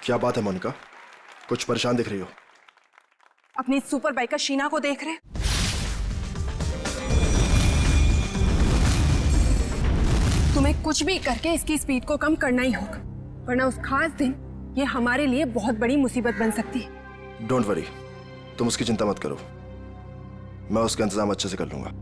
क्या बात है मोनिका, कुछ परेशान दिख रही हो? अपनी सुपर बाइकर शीना को देख रहे? तुम्हें कुछ भी करके इसकी स्पीड को कम करना ही होगा, वरना उस खास दिन ये हमारे लिए बहुत बड़ी मुसीबत बन सकती है। डोंट वरी, तुम उसकी चिंता मत करो, मैं उसका इंतजाम अच्छे से कर लूंगा।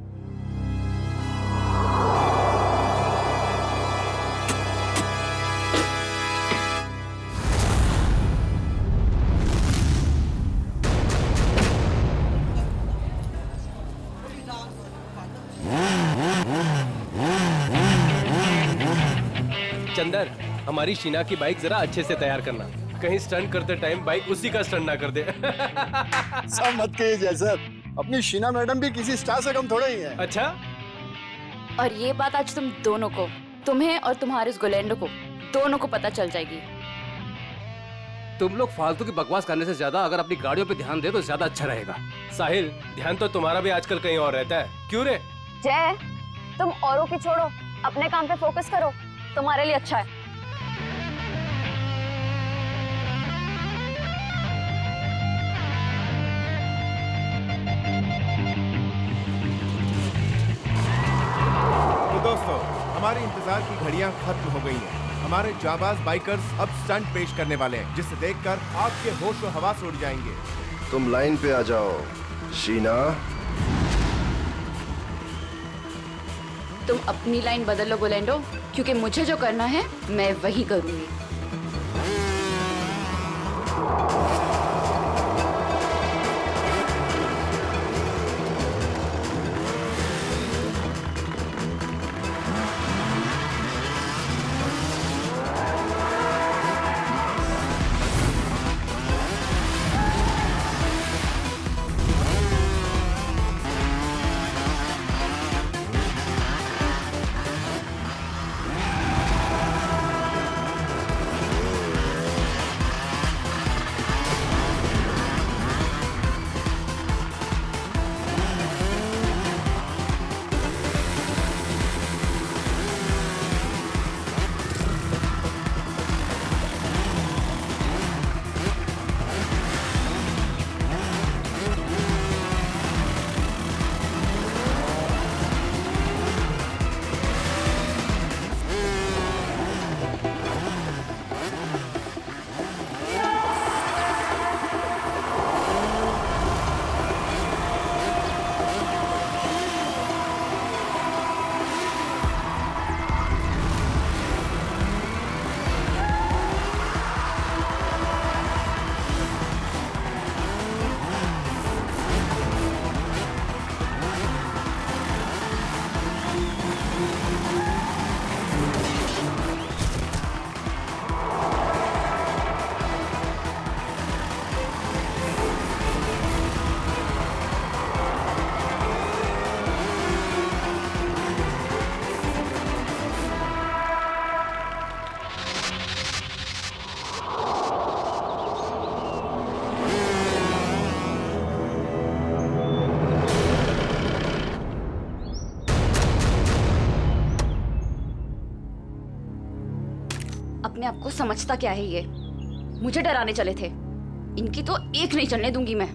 चंदर, हमारी शीना की बाइक जरा अच्छे से तैयार करना, कहीं स्टंट करते टाइम बाइक उसी का स्टंट ना कर दे। सब मत कीजिए सर, अपनी शीना मैडम भी किसी स्टार से कम थोड़ा ही है। अच्छा, और ये बात आज तुम दोनों को, तुम्हें और तुम्हारे उस गोलेंडो को, दोनों को पता चल जाएगी। तुम लोग फालतू की बकवास करने से ज्यादा अगर अपनी गाड़ियों पे ध्यान दे तो ज्यादा अच्छा रहेगा। साहिल, ध्यान तो तुम्हारा भी आजकल कहीं और रहता है, क्यों रे? जय, तुम औरों की छोड़ो, अपने काम पे फोकस करो, तुम्हारे लिए अच्छा है। तो दोस्तों, हमारी इंतजार की घड़ियां खत्म हो गई हैं। हमारे जाबाज बाइकर्स अब स्टंट पेश करने वाले हैं, जिसे देखकर आपके होश और हवास उड़ जाएंगे। तुम लाइन पे आ जाओ शीना। तुम अपनी लाइन बदल लो गोलेंडो, क्योंकि मुझे जो करना है मैं वही करूंगी। अपने आप को समझता क्या है ये? मुझे डराने चले थे, इनकी तो एक नहीं चलने दूंगी मैं।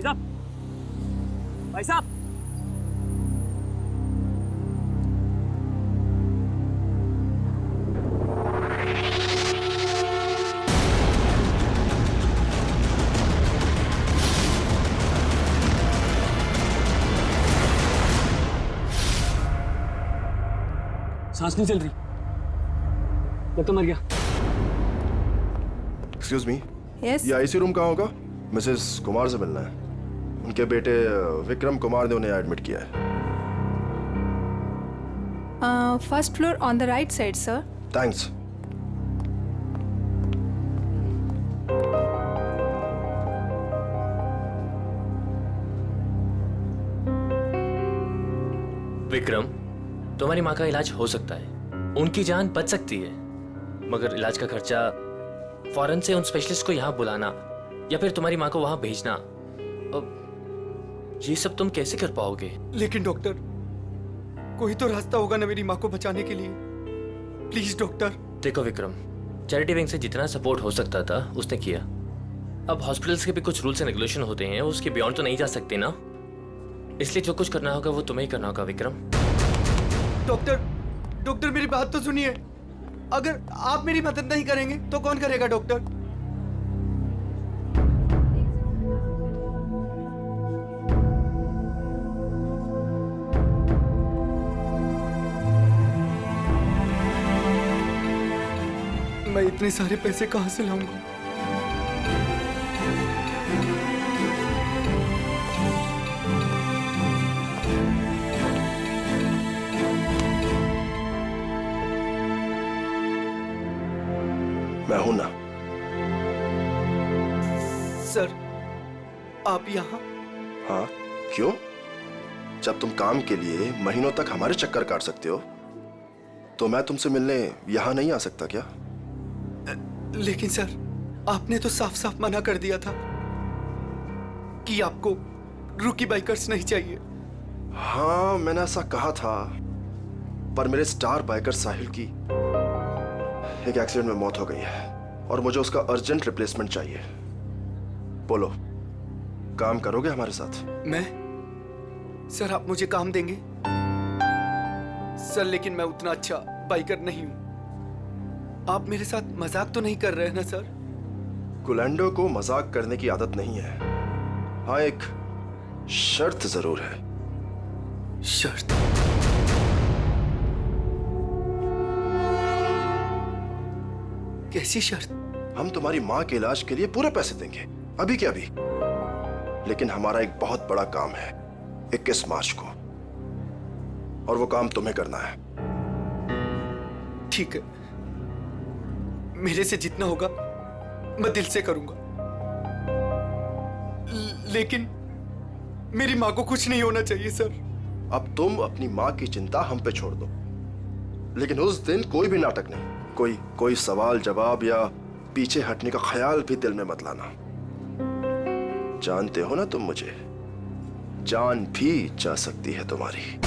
साहब, भाई साहब। सांस नहीं चल रही, लगता मर गया। एक्सक्यूज मी, यस ये आईसी रूम कहाँ होगा? मिसेस कुमार से मिलना है। उनके बेटे विक्रम कुमार ने उन्हें एडमिट किया है। First floor on the right side sir. Thanks. Vikram, तुम्हारी माँ का इलाज हो सकता है, उनकी जान बच सकती है, मगर इलाज का खर्चा फौरन से उन स्पेशलिस्ट को यहाँ बुलाना या फिर तुम्हारी माँ को वहाँ भेजना, अब ये सब तुम कैसे कर पाओगे? लेकिन डॉक्टर, कोई तो रास्ता होगा ना मेरी माँ को बचाने के लिए। Please doctor. देखो विक्रम, चैरिटी विंग से जितना सपोर्ट हो सकता था उसने किया। अब हॉस्पिटल्स के भी कुछ रूल्स एंड रेगुलेशन होते हैं, उसके बियॉन्ड तो नहीं जा सकते ना, इसलिए जो कुछ करना होगा वो तुम्हें ही करना होगा विक्रम। डॉक्टर मेरी बात तो सुनिए। अगर आप मेरी मदद नहीं करेंगे तो कौन करेगा डॉक्टर? मैं इतने सारे पैसे कहां से लाऊंगा? मैं हूं ना। सर, आप यहाँ? हाँ, क्यों? जब तुम काम के लिए महीनों तक हमारे चक्कर काट सकते हो, तो मैं तुमसे मिलने यहां नहीं आ सकता क्या? लेकिन सर, आपने तो साफ साफ मना कर दिया था कि आपको रूकी बाइकर्स नहीं चाहिए। हाँ, मैंने ऐसा कहा था, पर मेरे स्टार बाइकर साहिल की एक एक्सीडेंट में मौत हो गई है और मुझे उसका अर्जेंट रिप्लेसमेंट चाहिए। बोलो, काम करोगे हमारे साथ? मैं? सर, आप मुझे काम देंगे? सर, लेकिन मैं उतना अच्छा बाइकर नहीं हूं। आप मेरे साथ मजाक तो नहीं कर रहे हैं ना सर? गुलेंडो को मजाक करने की आदत नहीं है। हाँ, एक शर्त जरूर है। शर्त? कैसी शर्त? हम तुम्हारी माँ के इलाज के लिए पूरे पैसे देंगे, अभी के अभी। लेकिन हमारा एक बहुत बड़ा काम है 21 मार्च को, और वो काम तुम्हें करना है। ठीक है, मेरे से जितना होगा मैं दिल से करूंगा, लेकिन मेरी माँ को कुछ नहीं होना चाहिए सर। अब तुम अपनी माँ की चिंता हम पे छोड़ दो, लेकिन उस दिन कोई भी नाटक नहीं, कोई सवाल जवाब या पीछे हटने का ख्याल भी दिल में मत लाना। जानते हो ना तुम मुझे, जान भी जा सकती है तुम्हारी।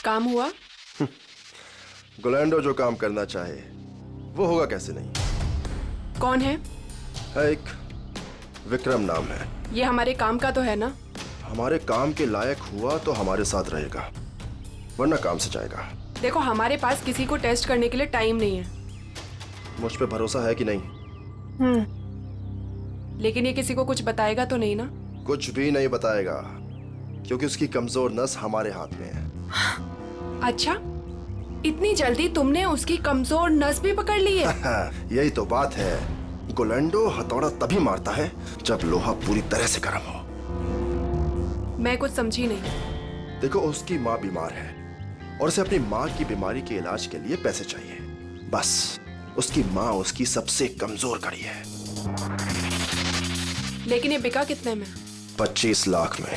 काम हुआ? गुलेंडो जो काम करना चाहे वो होगा कैसे नहीं। कौन है? एक विक्रम नाम है। ये हमारे काम का तो है ना? हमारे काम के लायक हुआ तो हमारे साथ रहेगा, वरना काम से जाएगा। देखो, हमारे पास किसी को टेस्ट करने के लिए टाइम नहीं है। मुझ पे भरोसा है कि नहीं? लेकिन ये किसी को कुछ बताएगा तो नहीं ना? कुछ भी नहीं बताएगा, क्योंकि उसकी कमजोर नस हमारे हाथ में है। अच्छा, इतनी जल्दी तुमने उसकी कमजोर नस भी पकड़ ली है? यही तो बात है। गुलेंडो हथौड़ा तभी मारता है जब लोहा पूरी तरह से गर्म हो। मैं कुछ समझी नहीं। देखो, उसकी माँ बीमार है और उसे अपनी माँ की बीमारी के इलाज के लिए पैसे चाहिए। बस उसकी माँ उसकी सबसे कमजोर कड़ी है। लेकिन ये बिका कितने में? 25 लाख में।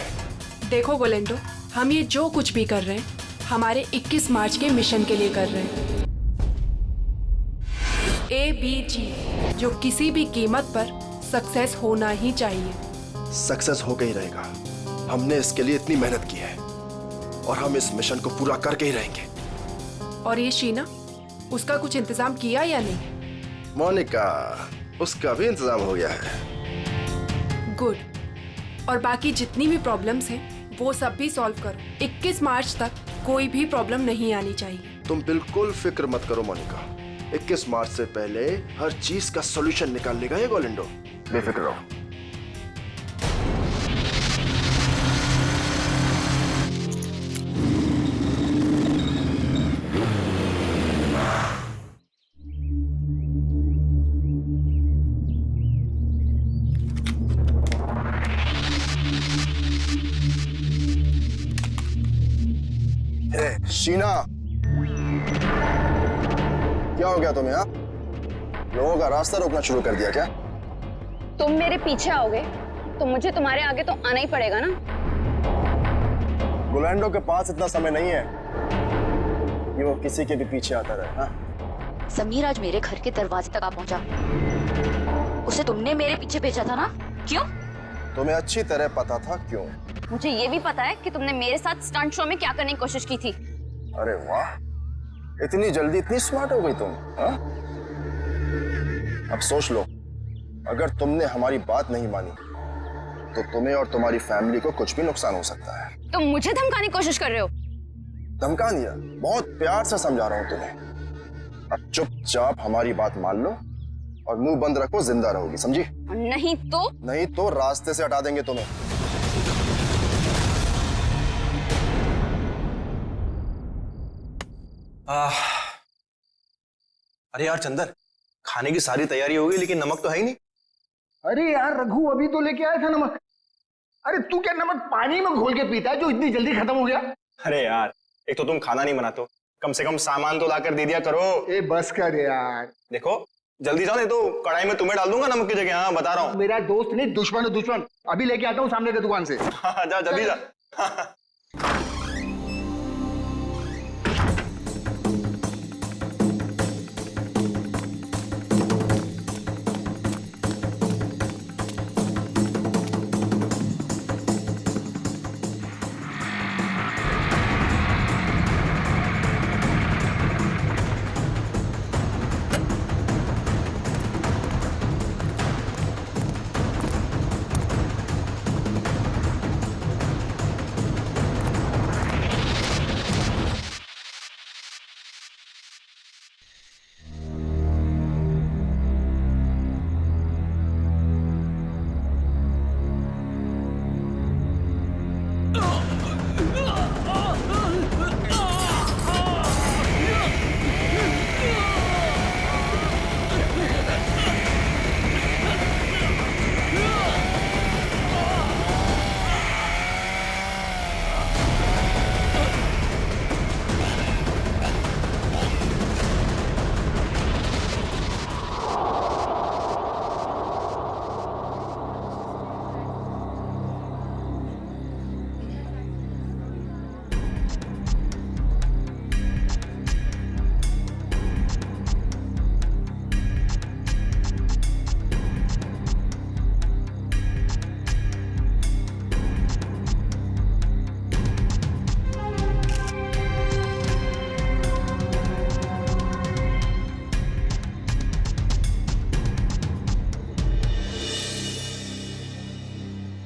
देखो गोलेंडो, हम ये जो कुछ भी कर रहे हैं हमारे 21 मार्च के मिशन के लिए कर रहे हैं। ABG, जो किसी भी कीमत पर सक्सेस होना ही चाहिए। सक्सेस हो ही रहेगा। हमने इसके लिए इतनी मेहनत की है और हम इस मिशन को पूरा करके ही रहेंगे। और ये शीना, उसका कुछ इंतजाम किया या नहीं? मोनिका, उसका भी इंतजाम हो गया है। गुड। और बाकी जितनी भी प्रॉब्लम्स हैं वो सब भी सॉल्व करो। 21 मार्च तक कोई भी प्रॉब्लम नहीं आनी चाहिए। तुम बिल्कुल फिक्र मत करो मोनिका, 21 मार्च से पहले हर चीज का सॉल्यूशन निकाल लेगा ये गोलेंडो। बेफिक्र रहो। शीना, क्या हो गया तुम्हें? लोगों का रास्ता रोकना शुरू कर दिया क्या? तुम मेरे पीछे आओगे तो मुझे तुम्हारे आगे तो आना ही पड़ेगा ना। गोलेंडो के पास इतना समय नहीं है कि वो किसी के भी पीछे आता रहे। हाँ? समीर आज मेरे घर के दरवाजे तक आ पहुंचा। उसे तुमने मेरे पीछे भेजा था ना? क्यों? तुम्हें अच्छी तरह पता था क्यों। मुझे ये भी पता है कि तुमने मेरे साथ स्टंट शो में क्या करने की कोशिश की थी। अरे वाह, इतनी जल्दी इतनी स्मार्ट हो गई तुम। हाँ? अब सोच लो, अगर तुमने हमारी बात नहीं मानी तो तुम्हें और तुम्हारी फैमिली को कुछ भी नुकसान हो सकता है। तुम मुझे धमकाने की कोशिश कर रहे हो? धमका दिया? बहुत प्यार से समझा रहा हूं तुम्हें। अब चुपचाप हमारी बात मान लो और मुंह बंद रखो, जिंदा रहोगी, समझी? नहीं तो रास्ते से हटा देंगे तुम्हें। अरे यार चंदर, खाने की सारी तैयारी हो गई लेकिन नमक तो है ही नहीं। अरे यार रघु, अभी तो लेके आया था नमक। अरे तू क्या नमक पानी में घोल के पीता है जो इतनी जल्दी खत्म हो गया? अरे यार, एक तो तुम खाना नहीं बनाते हो, कम से कम सामान तो लाकर दे दिया करो। ए बस कर यार। देखो जल्दी जाओ, नहीं तो कढ़ाई में तुम्हें डाल दूंगा नमक की जगह। हाँ बता रहा हूँ। मेरा दोस्त नहीं, दुश्मन है दुश्मन। अभी लेके आता हूँ सामने की दुकान से। हाँ जा जल्दी जा।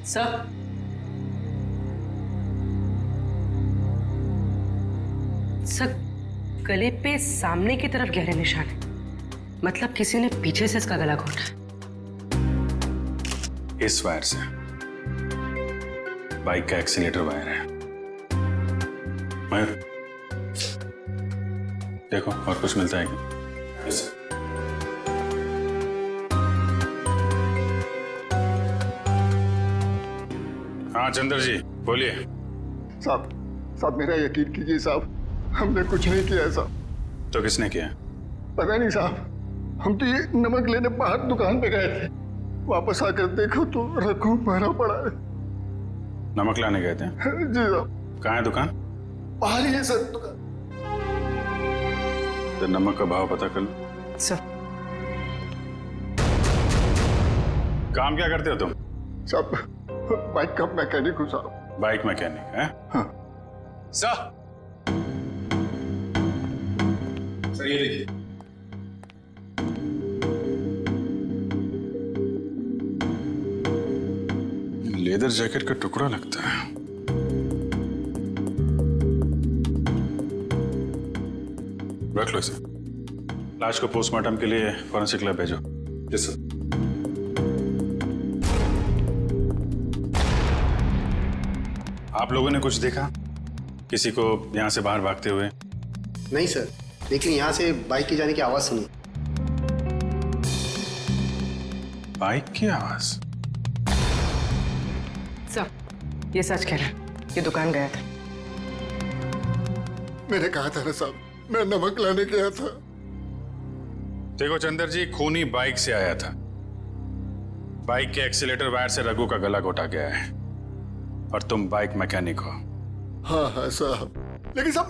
सर, सर गले पे सामने की तरफ गहरे निशान है, मतलब किसी ने पीछे से इसका गला घोटा। इस वायर से बाइक का एक्सीलेटर वायर है। मयूर देखो और कुछ मिलता है क्या? yes. हाँ चंद्र जी, बोलिए। साहब मेरा यकीन कीजिए साहब, हमने कुछ नहीं किया है साहब। तो किसने किया? पता नहीं साहब, हम तो ये नमक लेने बाहर दुकान पे गए थे, वापस आकर देखो तो रघु भरा पड़ा है। नमक लाने गए थे? जी साहब। कहाँ है दुकान? बाहर ही है सर दुकान। तो नमक का भाव पता कर लो। सर काम क्या करते हो तुम? साहब बाइक का मैकेनिक हूँ साहब। बाइक मैकेनिक है? हाँ। सर ये देखिए। लेदर जैकेट का टुकड़ा लगता है। रख लो इसे। लाश को पोस्टमार्टम के लिए फॉरेंसिक लैब भेजो। Yes sir. आप लोगों ने कुछ देखा? किसी को यहां से बाहर भागते हुए? नहीं सर, लेकिन यहाँ से बाइक की जाने की आवाज सुनी। बाइक की आवाज? सर, ये सच कह रहा है, ये दुकान गया था। मैंने कहा था ना साहब, मैं नमक लाने गया था। देखो चंदर जी, खूनी बाइक से आया था। बाइक के एक्सीलेटर वायर से रघु का गला घोटा गया है और तुम बाइक मैकेनिक हो। हाँ साहब, लेकिन साहब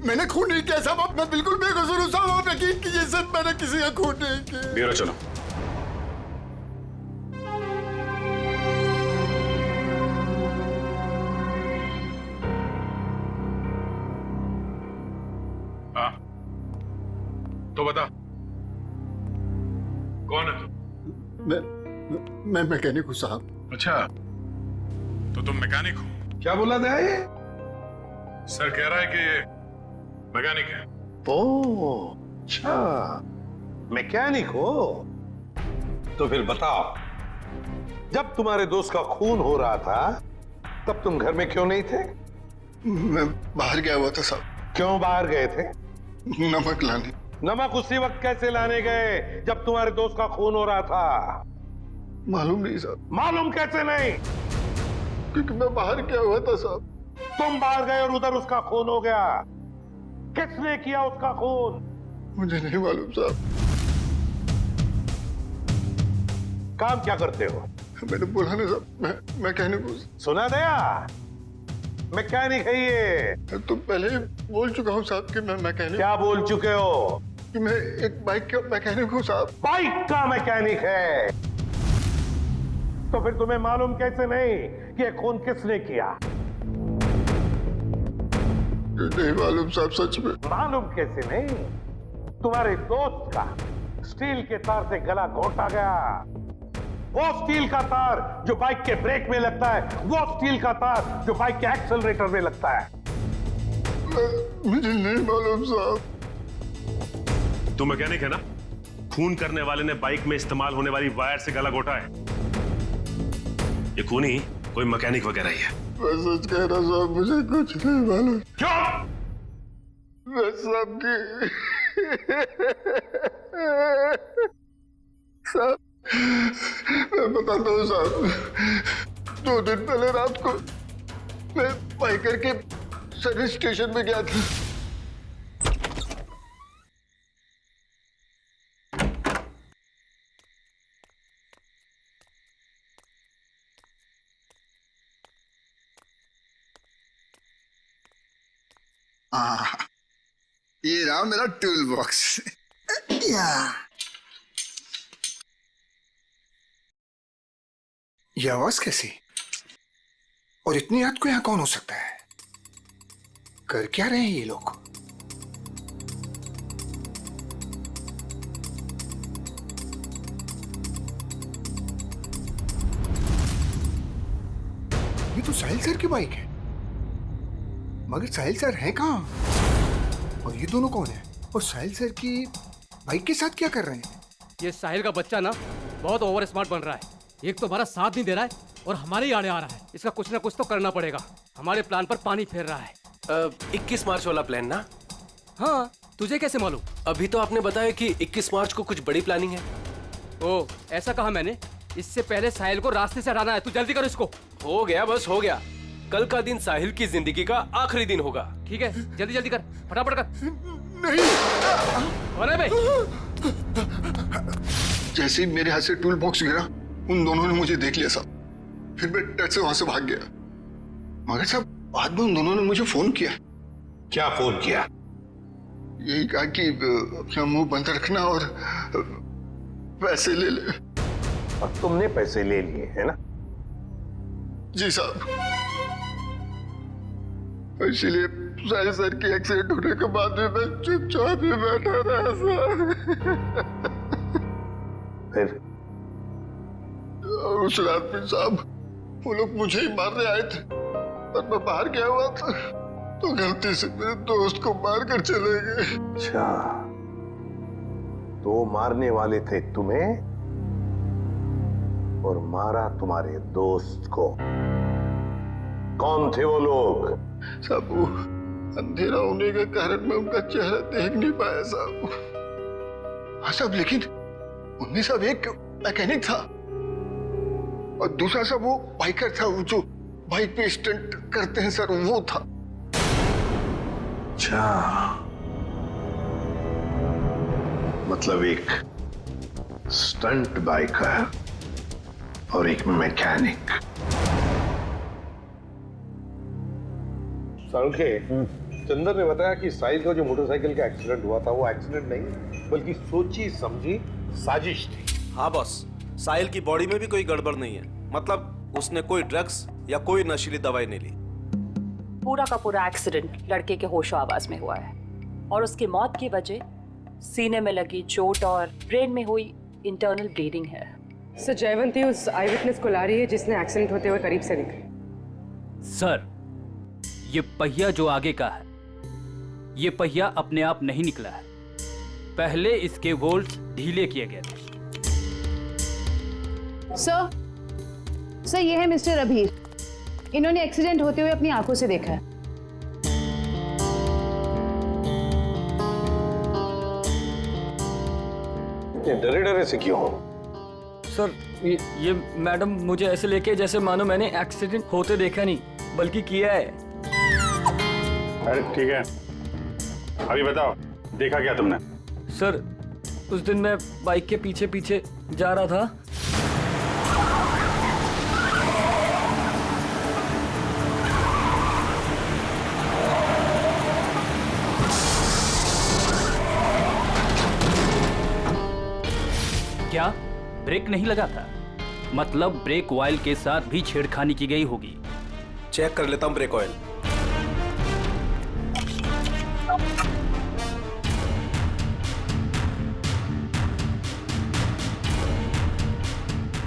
मैंने खून नहीं किया साहब, मैं बिल्कुल बेकसूर हूँ साहब, आप यकीन कीजिए सर, मैंने किसी का खून नहीं किया। ब्यूरो चलो। हाँ तो बता, कौन है तू? मैं मैकेनिक हूँ साहब। अच्छा, तो तुम मैकेनिक हो? क्या बोला था ये? सर कह रहा है कि ये मैकेनिक है। ओह अच्छा, मैकेनिक हो? तो फिर बताओ, जब तुम्हारे दोस्त का खून हो रहा था तब तुम घर में क्यों नहीं थे? मैं बाहर गया हुआ था साहब। क्यों बाहर गए थे? नमक लाने। नमक उसी वक्त कैसे लाने गए जब तुम्हारे दोस्त का खून हो रहा था? मालूम नहीं साहब। मालूम कैसे नहीं? क्योंकि मैं बाहर गया हुआ था साहब। तुम बाहर गए और उधर उसका खून हो गया। किसने किया उसका खून? मुझे नहीं मालूम साहब। काम क्या करते हो? मैंने बोला ना साहब, मैं मैकेनिक हूँ। सुना दिया? मैकेनिक है ये। तो पहले बोल चुका हूँ साहब कि मैं मैकेनिक। क्या बोल चुके हो? कि मैं एक बाइक का मैकेनिक हूँ साहब। बाइक का मैकेनिक है? तो फिर तुम्हें मालूम कैसे नहीं कि खून किसने किया? नहीं मालूम साहब, सच में। मालूम कैसे नहीं? तुम्हारे दोस्त का स्टील के तार से गला घोटा गया। वो स्टील का तार जो बाइक के ब्रेक में लगता है, वो स्टील का तार जो बाइक के एक्सेलरेटर में लगता है। मुझे नहीं मालूम साहब। तू मैकेनिक है ना? खून करने वाले ने बाइक में इस्तेमाल होने वाली वायर से गला घोटा है। ये खूनी कोई मैकेनिक वगैरह ही है। मैं सच कह रहा साहब, मुझे कुछ नहीं मालूम। चुप! मैं सबकी साहब, मैं बताता हूँ साहब। 2 दिन पहले रात को मैं बाइकर के सर्विस स्टेशन में गया था। ये रहा मेरा टूल बॉक्स। ये आवाज कैसी? और इतनी रात को यहाँ कौन हो सकता है? कर क्या रहे हैं ये लोग? ये तो साहिल सर की बाइक है, मगर साहिल सर हैं कहाँ? और ये दोनों कौन है? और साहिल सर की बाइक के साथ क्या कर रहे हैं? ये साहिल का बच्चा ना बहुत ओवर स्मार्ट बन रहा है। एक तो हमारा साथ नहीं दे रहा है और हमारे ही आड़े आ रहा है। इसका कुछ ना कुछ तो करना पड़ेगा। हमारे प्लान पर पानी फेर रहा है। 21 मार्च वाला प्लान ना? हाँ, तुझे कैसे मालूम? अभी तो आपने बताया कि 21 मार्च को कुछ बड़ी प्लानिंग है। ओ, ऐसा कहा मैंने। इससे पहले साहिल को रास्ते से हटाना है। तू जल्दी कर इसको। हो गया, बस हो गया। कल का दिन साहिल की जिंदगी का आखिरी दिन होगा। ठीक है, जल्दी जल्दी कर, फटाफट कर। नहीं। अरे भाई, जैसे ही मेरे हाथ से टूल बॉक्स गिरा, उन दोनों ने मुझे देख लिया साहब। फिर मैं डर से वहां से भाग गया। मगर साहब बाद में उन दोनों ने मुझे फोन किया। क्या फोन किया? यही कहा कि अपना मुंह बंद रखना और पैसे ले ले। और तुमने पैसे ले लिए है ना? जी साहब। इसीलिए साहिल सर की एक्सीडेंट होने के बाद भी मैं चुपचाप ही बैठा रहा सर। फिर उस रात में साहब वो लोग मुझे ही मारने आए थे, पर मैं बाहर गया हुआ था तो गलती से मेरे दोस्त को मार कर चले गए। अच्छा, तो मारने वाले थे तुम्हें और मारा तुम्हारे दोस्त को। कौन थे वो लोग? साहब वो अंधेरा होने के कारण मैं उनका चेहरा देख नहीं पाया साहब। हाँ साहब, लेकिन उनमें सब एक मैकेनिक था और दूसरा सब वो बाइकर था, वो जो बाइक पे स्टंट करते हैं सर, वो था। अच्छा, मतलब एक स्टंट बाइकर और एक मैकेनिक। के चंदर ने बताया कि साहिल का जो मोटरसाइकिल का एक्सीडेंट हुआ था वो एक्सीडेंट नहीं बल्कि सोची समझी साजिश थी। हाँ बॉस, साहिल की बॉडी में भी कोई गड़बड़ नहीं है। मतलब उसने कोई ड्रग्स या कोई नशीली दवाई नहीं ली। पूरा का पूरा एक्सीडेंट लड़के के होशो आवाज में हुआ है और उसकी मौत की वजह सीने में लगी चोट और ब्रेन में हुई इंटरनल ब्लीडिंग है। सर जयवंती उस आई विटनेस को ला रही है जिसने एक्सीडेंट होते हुए करीब से देखा। सर ये पहिया जो आगे का है, ये पहिया अपने आप नहीं निकला है, पहले इसके बोल्ट ढीले किए गए थे। सर ये है मिस्टर अभीर। इन्होंने एक्सीडेंट होते हुए अपनी आंखों से देखा है। डरे डरे से क्यों हो? सर ये मैडम मुझे ऐसे लेके जैसे मानो मैंने एक्सीडेंट होते देखा नहीं बल्कि किया है। अरे ठीक है, अभी बताओ देखा क्या तुमने? सर उस दिन मैं बाइक के पीछे पीछे जा रहा था। क्या ब्रेक नहीं लगा था? मतलब ब्रेक ऑयल के साथ भी छेड़खानी की गई होगी। चेक कर लेता हूं ब्रेक ऑयल।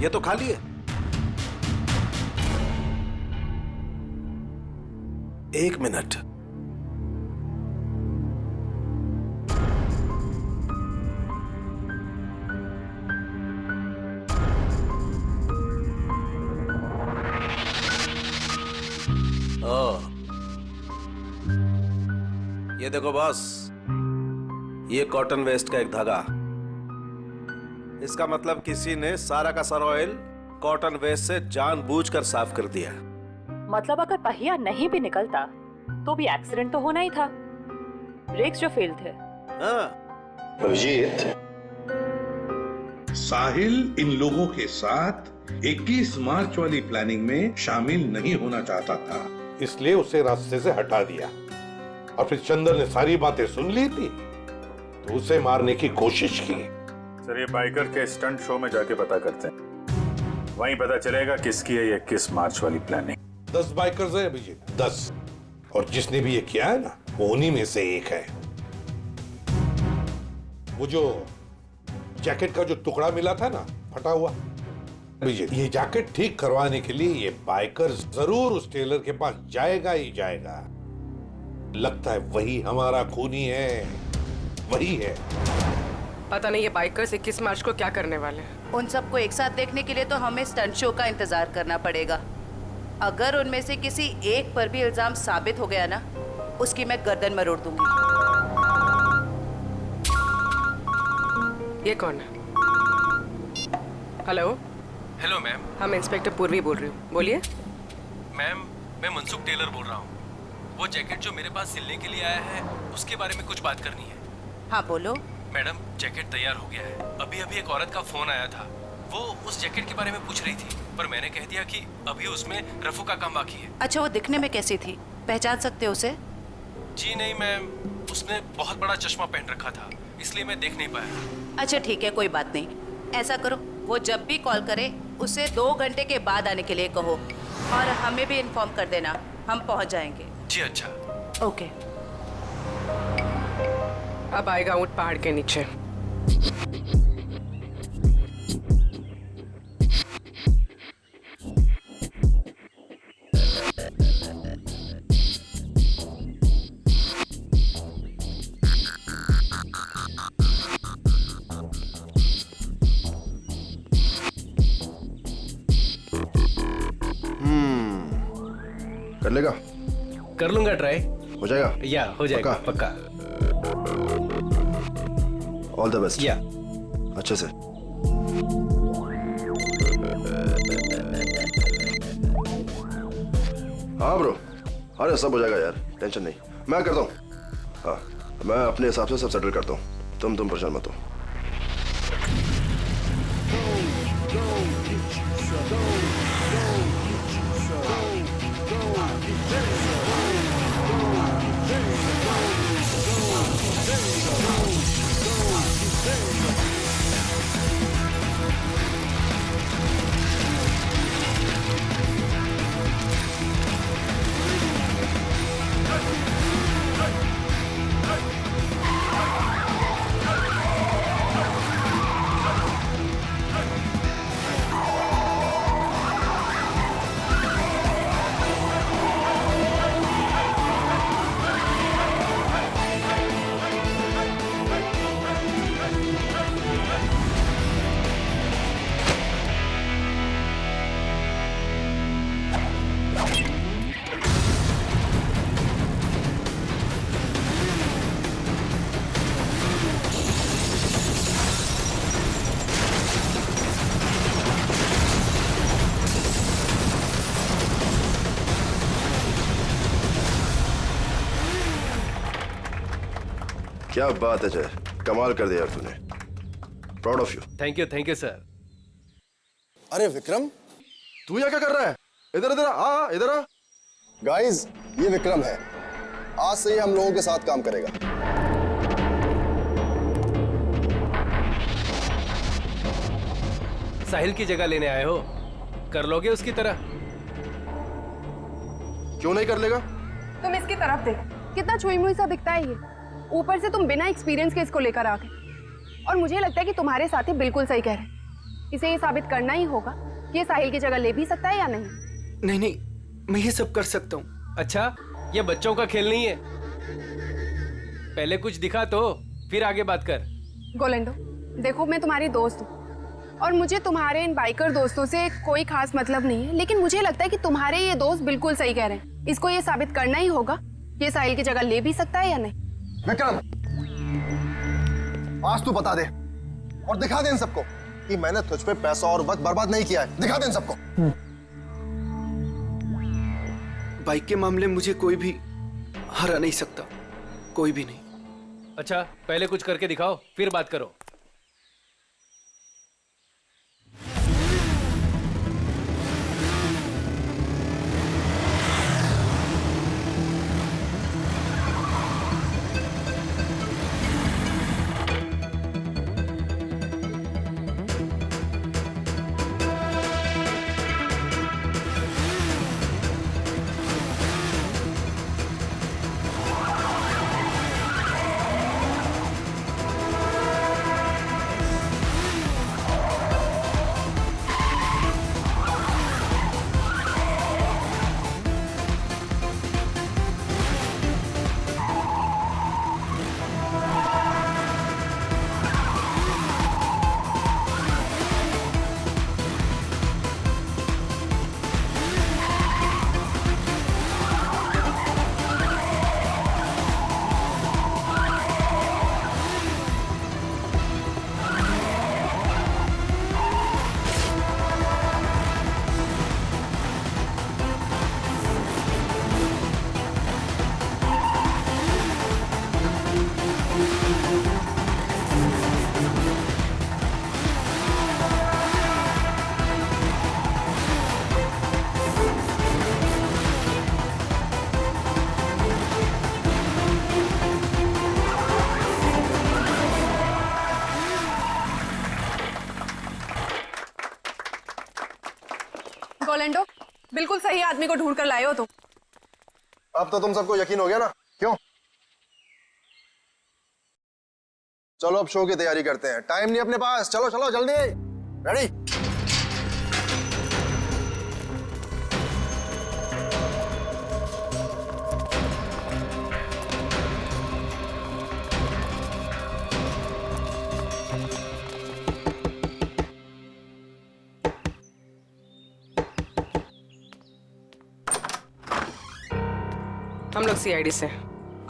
ये तो खाली है। एक मिनट, ये देखो बॉस, ये कॉटन वेस्ट का एक धागा। इसका मतलब किसी ने सारा का सारा ऑयल कॉटन वेस्ट से जानबूझकर साफ कर दिया। मतलब अगर पहिया नहीं भी निकलता तो भी एक्सीडेंट तो होना ही था। ब्रेक्स जो फेल थे। अभिजीत, साहिल इन लोगों के साथ 21 मार्च वाली प्लानिंग में शामिल नहीं होना चाहता था, इसलिए उसे रास्ते से हटा दिया और फिर चंदर ने सारी बातें सुन ली थी तो उसे मारने की कोशिश की। सर ये बाइकर के स्टंट शो में जाके पता करते हैं, वहीं पता चलेगा किसकी है ये 21 मार्च वाली प्लानिंग। 10 बाइकर्स है अभिजीत, 10, और जिसने भी ये किया है ना वो उन्हीं में से एक है। वो जो जैकेट का जो टुकड़ा मिला था ना फटा हुआ, अभिजीत ये जैकेट ठीक करवाने के लिए ये बाइकर जरूर उस टेलर के पास जाएगा ही जाएगा। लगता है वही हमारा खूनी है, वही है। पता नहीं ये बाइकर्स 21 मार्च को क्या करने वाले हैं। उन सबको एक साथ देखने के लिए तो हमें स्टंट शो का इंतजार करना पड़ेगा। अगर उनमें से किसी एक पर भी इल्जाम साबित हो गया ना, उसकी मैं गर्दन मरोड़ दूंगी। ये कौन है? हेलो। Hello ma'am. हम इंस्पेक्टर पूर्वी बोल रही हूँ, बोलिए। मैम मैं मनसुख टेलर बोल रहा हूँ। वो जैकेट जो मेरे पास सिलने के लिए आया है उसके बारे में कुछ बात करनी है। हाँ बोलो। मैडम, जैकेट तैयार हो गया है। अभी अभी एक औरत का फोन आया था, वो उस जैकेट के बारे में पूछ रही थी, पर मैंने कह दिया कि अभी उसमें रफू का काम बाकी है। अच्छा, वो दिखने में कैसी थी, पहचान सकते हो उसे? जी नहीं मैम, उसने बहुत बड़ा चश्मा पहन रखा था, इसलिए मैं देख नहीं पाया। अच्छा ठीक है, कोई बात नहीं। ऐसा करो, वो जब भी कॉल करे उसे 2 घंटे के बाद आने के लिए कहो और हमें भी इन्फॉर्म कर देना, हम पहुंच जाएंगे। जी अच्छा। ओके। अब आएगा ऊंट पहाड़ के नीचे। कर लेगा? कर लूंगा ट्राई। हो जाएगा? या हो जाएगा पक्का। All the best. या अच्छे से। हाँ ब्रो, अरे सब हो जाएगा यार, टेंशन नहीं, मैं करता हूँ। हाँ, मैं अपने हिसाब से सब सेटल करता हूँ, तुम परेशान मत हो। क्या बात है जय, कमाल कर दिया यार तूने, proud of you. Thank you sir. अरे विक्रम, तू यहाँ क्या कर रहा है? इधर इधर आ, इधर आ। गाइस, ये विक्रम है, आज से ये हम लोगों के साथ काम करेगा। साहिल की जगह लेने आए हो, कर लोगे उसकी तरह? क्यों नहीं कर लेगा? तुम इसकी तरफ देख, कितना छुई मुई सा दिखता है ये। ऊपर से तुम बिना एक्सपीरियंस के इसको लेकर आ गए, और मुझे लगता है कि तुम्हारे साथी बिल्कुल सही कह रहे हैं। इसे ये साबित करना ही होगा कि ये साहिल की जगह ले भी सकता है या नहीं। नहीं, मैं ये सब कर सकता हूँ। अच्छा, ये बच्चों का खेल नहीं है, पहले कुछ दिखा तो फिर आगे बात कर। गोलेंडो, देखो मैं तुम्हारी दोस्त हूँ और मुझे तुम्हारे इन बाइकर दोस्तों से कोई खास मतलब नहीं है, लेकिन मुझे लगता है कि तुम्हारे ये दोस्त बिल्कुल सही कह रहे हैं। इसको ये साबित करना ही होगा कि ये साहिल की जगह ले भी सकता है या नहीं। विक्रम, आज तू बता दे और दिखा दे इन सबको कि मैंने तुझ पे पैसा और वक्त बर्बाद नहीं किया है। दिखा दे इन सबको। बाइक के मामले में मुझे कोई भी हरा नहीं सकता, कोई भी नहीं। अच्छा, पहले कुछ करके दिखाओ फिर बात करो। को ढूंढ कर लाए हो तुम। अब तो तुम सबको यकीन हो गया ना, क्यों? चलो अब शो की तैयारी करते हैं, टाइम नहीं अपने पास। चलो चलो जल्दी, रेडी? हम लोग सीआईडी से।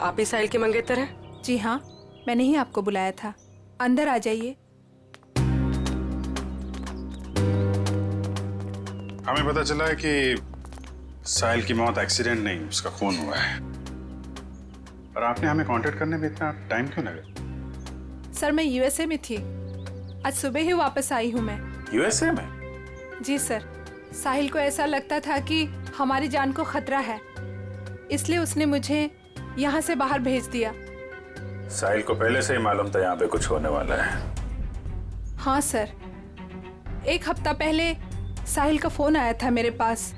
आप ही साहिल के मंगेतर हैं? जी हाँ, मैंने ही आपको बुलाया था। अंदर आ जाइए। हमें पता चला है कि साहिल की मौत एक्सीडेंट नहीं, उसका खून हुआ है। और आपने हमें कांटेक्ट करने में इतना टाइम क्यों लगा? सर मैं यूएसए में थी, आज सुबह ही वापस आई हूँ मैं। यूएसए में? जी सर, साहिल को ऐसा लगता था कि हमारी जान को खतरा है, इसलिए उसने मुझे यहाँ से बाहर भेज दिया। साहिल को पहले से ही मालूम था यहाँ पे कुछ होने वाला है? हाँ सर, 1 हफ्ता पहले साहिल का फोन आया था मेरे पास।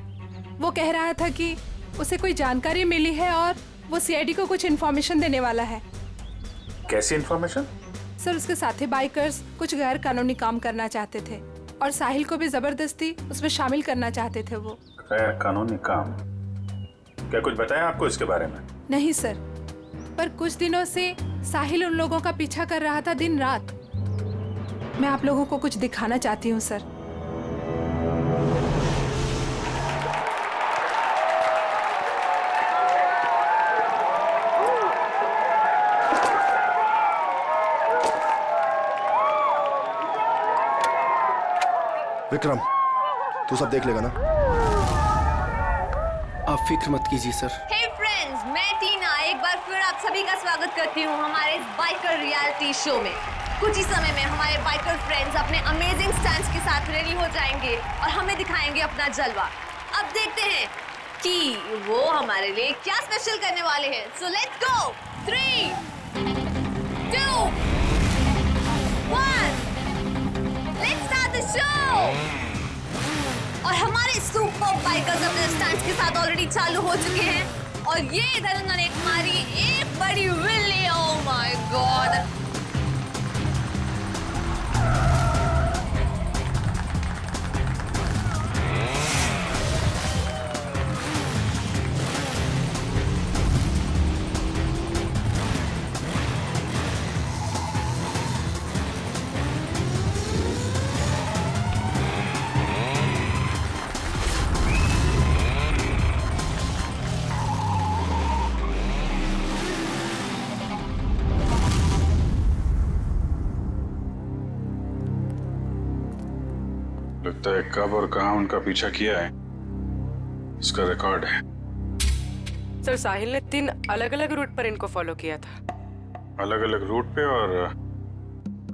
वो कह रहा था कि उसे कोई जानकारी मिली है और वो सीआईडी को कुछ इन्फॉर्मेशन देने वाला है। कैसी इन्फॉर्मेशन? सर उसके साथी बाइकर्स कुछ गैर कानूनी काम करना चाहते थे और साहिल को भी जबरदस्ती उसमें शामिल करना चाहते थे। वो गैर कानूनी काम? क्या कुछ बताया आपको इसके बारे में? नहीं सर, पर कुछ दिनों से साहिल उन लोगों का पीछा कर रहा था दिन रात। मैं आप लोगों को कुछ दिखाना चाहती हूँ सर। विक्रम, तू सब देख लेगा ना? आप फिक्र मत कीजिए सर। हे फ्रेंड्स, मैं टीना एक बार फिर आप सभी का स्वागत करती हूँ हमारे इस बाइकर रियलिटी शो में। कुछ ही समय में हमारे बाइकर फ्रेंड्स अपने अमेजिंग स्टंट्स के साथ रेडी हो जाएंगे और हमें दिखाएंगे अपना जलवा। अब देखते हैं कि वो हमारे लिए क्या स्पेशल करने वाले हैं। So let's go. 3, 2, 1, let's start the show. और हमारे सुपर बाइकर्स अपने स्टंट्स के साथ ऑलरेडी चालू हो चुके हैं और ये इधर उन्होंने मारी एक बड़ी विल्ली। Oh my God! लगता है कब और कहां उनका पीछा किया है इसका रिकॉर्ड है। सर साहिल ने 3 अलग-अलग रूट पर इनको फॉलो किया था। अलग-अलग रूट पे और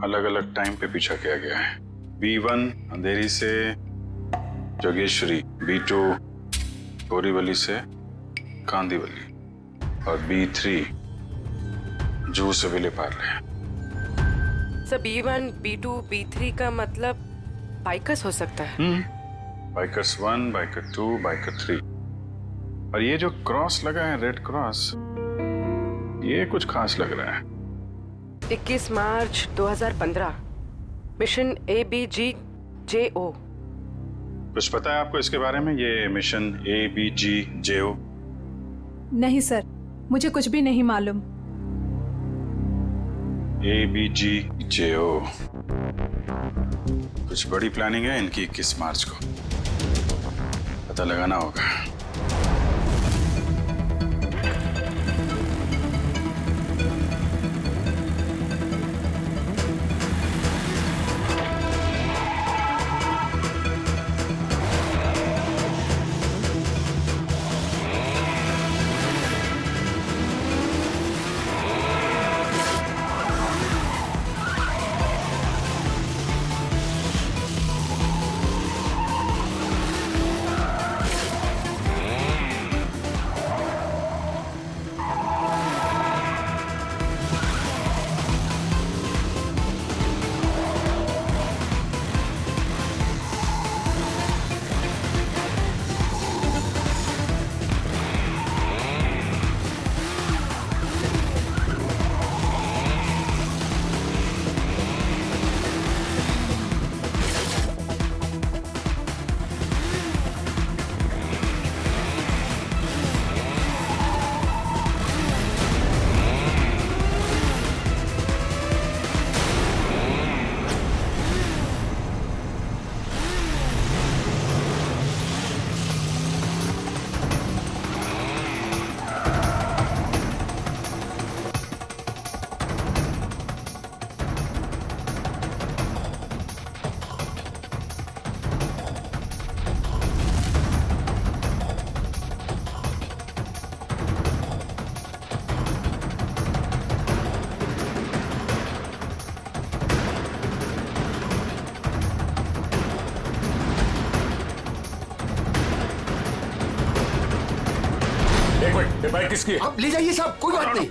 अलग-अलग टाइम पे पीछा किया गया है। B1 अंधेरी से जोगेश्वरी, B2 बोरीवली से कांदीवली और B3 जूह से Vile Parle. Sir B1, B2, B3 का मतलब बाइकर्स हो सकता है। Bikers 1, biker 2, biker 3। और ये जो क्रॉस लगा है, रेड क्रॉस, ये कुछ खास लग रहा है। 21 मार्च 2015, मिशन ABGJO। कुछ पता है आपको इसके बारे में, ये मिशन ABGJO? नहीं सर, मुझे कुछ भी नहीं मालूम। ABGJO कुछ बड़ी प्लानिंग है इनकी। 21 मार्च को पता लगाना होगा। एक मिनट, ये बाइक किसकी है? आप ले जाइए साहब, कोई बात नहीं।